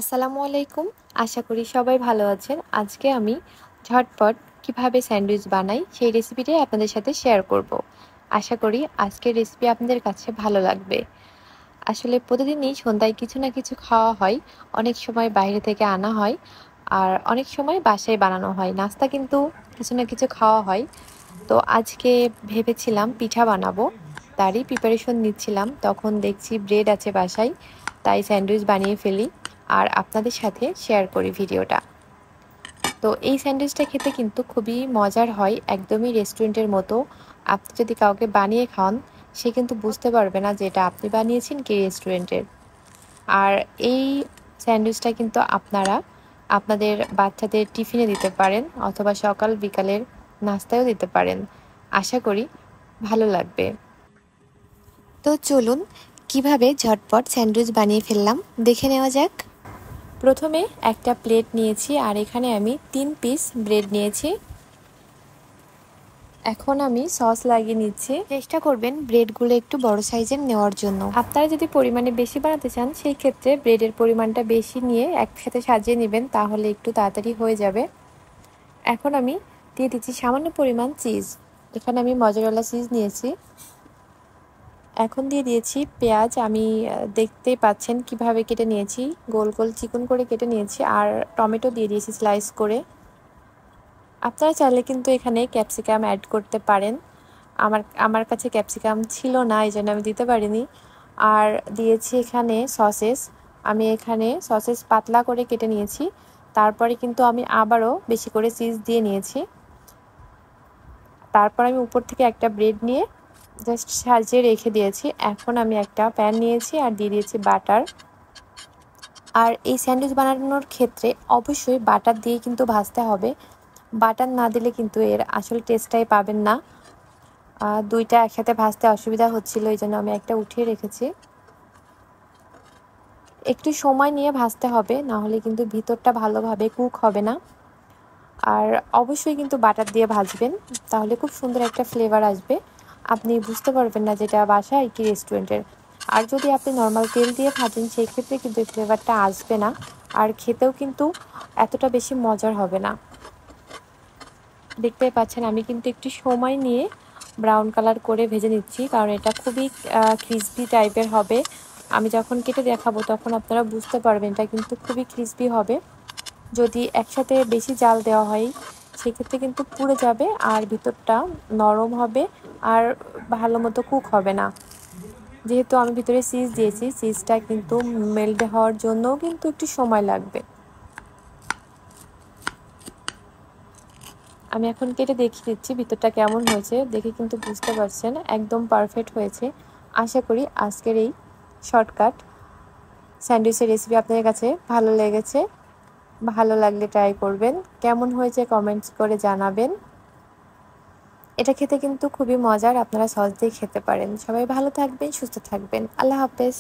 আসসালামু আলাইকুম। আশা করি সবাই ভালো আছেন। আজকে আমি ঝটপট কিভাবে স্যান্ডউইচ বানাই সেই রেসিপিটাই আপনাদের সাথে শেয়ার করব। আশা করি আজকের রেসিপি আপনাদের কাছে ভালো লাগবে। আসলে প্রতিদিনই সন্ধ্যায় কিছু না কিছু খাওয়া হয়। অনেক সময় বাইরে থেকে আনা হয়। আর অনেক সময় বাসায় বানানো হয়। নাস্তা কিন্তু কিছু না কিছু খাওয়া হয়। তো আজকে ভেবেছিলাম পিঠা বানাবো। তারই প্রিপারেশন নিচ্ছিলাম। তখন দেখছি ব্রেড আছে বাসায়। তাই স্যান্ডউইচ বানিয়ে ফেলি। আর আপনাদের সাথে শেয়ার করি ভিডিওটা। তো এই স্যান্ডউইচটা খেতে কিন্তু খুবই মজার হয়, একদমই রেস্টুরেন্টের মতো। আপনি যদি কাউকে বানিয়ে খাওয়ান, সে কিন্তু বুঝতে পারবে না যে এটা আপনি বানিয়েছেন কি রেস্টুরেন্টের। আর এই স্যান্ডউইচটা কিন্তু আপনারা আপনাদের বাচ্চাদের টিফিনে দিতে পারেন অথবা সকাল বিকালের নাস্তায়ও দিতে পারেন। আশা করি ভালো লাগবে। তো চলুন কিভাবে ঝটপট স্যান্ডউইচ বানিয়ে ফেললাম দেখে নেওয়া যাক। প্রথমে একটা প্লেট নিয়েছি আর এখানে আমি 3 পিস ব্রেড নিয়েছি। এখন আমি সস লাগিয়ে নিচ্ছি। চেষ্টা করবেন ব্রেডগুলো একটু বড় সাইজের নেওয়ার জন্য। আপনারা যদি পরিমাণে বেশি বানাতে চান সেই ক্ষেত্রে ব্রেডের পরিমাণটা বেশি নিয়ে একসাথে সাজিয়ে নেবেন, তাহলে একটু তাড়াতাড়ি হয়ে যাবে। এখন আমি দিয়ে দিচ্ছি সামান্য পরিমাণ চিজ। এখানে আমি মজারেলা চিজ নিয়েছি। এখন দিয়ে দিয়েছি পেঁয়াজ। আমি দেখতেই পাচ্ছেন কিভাবে কেটে নিয়েছি, গোল গোল চিকন করে কেটে নিয়েছি। আর টমেটো দিয়ে দিয়েছি স্লাইস করে। আপনারা চাইলে কিন্তু এখানে ক্যাপসিকাম অ্যাড করতে পারেন। আমার কাছে ক্যাপসিকাম ছিল না, এই জন্য আমি দিতে পারিনি। আর দিয়েছি এখানে সসেস। আমি এখানে সসেস পাতলা করে কেটে নিয়েছি। তারপরে কিন্তু আমি আবারও বেশি করে চিজ দিয়ে নিয়েছি। তারপর আমি উপর থেকে একটা ব্রেড নিয়ে জাস্ট সাজিয়ে রেখে দিয়েছি। এখন আমি একটা প্যান নিয়েছি আর দিয়ে দিয়েছি বাটার। আর এই স্যান্ডউইচ বানানোর ক্ষেত্রে অবশ্যই বাটার দিয়ে কিন্তু ভাজতে হবে। বাটার না দিলে কিন্তু এর আসল টেস্টটাই পাবেন না। দুইটা একসাথে ভাজতে অসুবিধা হচ্ছিল, এই জন্য আমি একটা উঠিয়ে রেখেছি। একটু সময় নিয়ে ভাজতে হবে, না হলে কিন্তু ভিতরটা ভালোভাবে কুক হবে না। আর অবশ্যই কিন্তু বাটার দিয়ে ভাজবেন, তাহলে খুব সুন্দর একটা ফ্লেভার আসবে। আপনি বুঝতে পারবেন না যেটা বাসায় কি রেস্টুরেন্টের। আর যদি আপনি নর্মাল তেল দিয়ে ভাজেন সেই ক্ষেত্রে কিন্তু এই ফ্লেভারটা আসবে না, আর খেতেও কিন্তু এতটা বেশি মজার হবে না। দেখতেই পাচ্ছেন আমি কিন্তু একটু সময় নিয়ে ব্রাউন কালার করে ভেজে নিচ্ছি, কারণ এটা খুবই ক্রিসপি টাইপের হবে। আমি যখন কেটে দেখাবো তখন আপনারা বুঝতে পারবেন এটা কিন্তু খুবই ক্রিসপি হবে। যদি একসাথে বেশি জাল দেওয়া হয় সেক্ষেত্রে কিন্তু পুড়ে যাবে আর ভিতরটা নরম হবে আর ভালো মতো কুক হবে না। যেহেতু আমি ভিতরে চিজ দিয়েছি, চিজটা কিন্তু মেল্ট হওয়ার জন্যও কিন্তু একটু সময় লাগবে। আমি এখন কেটে দেখিয়ে দিচ্ছি ভিতরটা কেমন হয়েছে। দেখে কিন্তু বুঝতে পারছেন একদম পারফেক্ট হয়েছে। আশা করি আজকের এই শর্টকাট স্যান্ডউইচের রেসিপি আপনাদের কাছে ভালো লেগেছে। ভালো লাগলে ট্রাই করবেন। কেমন হয়েছে কমেন্টস করে জানাবেন। এটা খেতে কিন্তু খুবই মজার, আপনারা সস দিয়ে খেতে পারেন। সবাই ভালো থাকবেন, সুস্থ থাকবেন। আল্লাহ হাফেজ।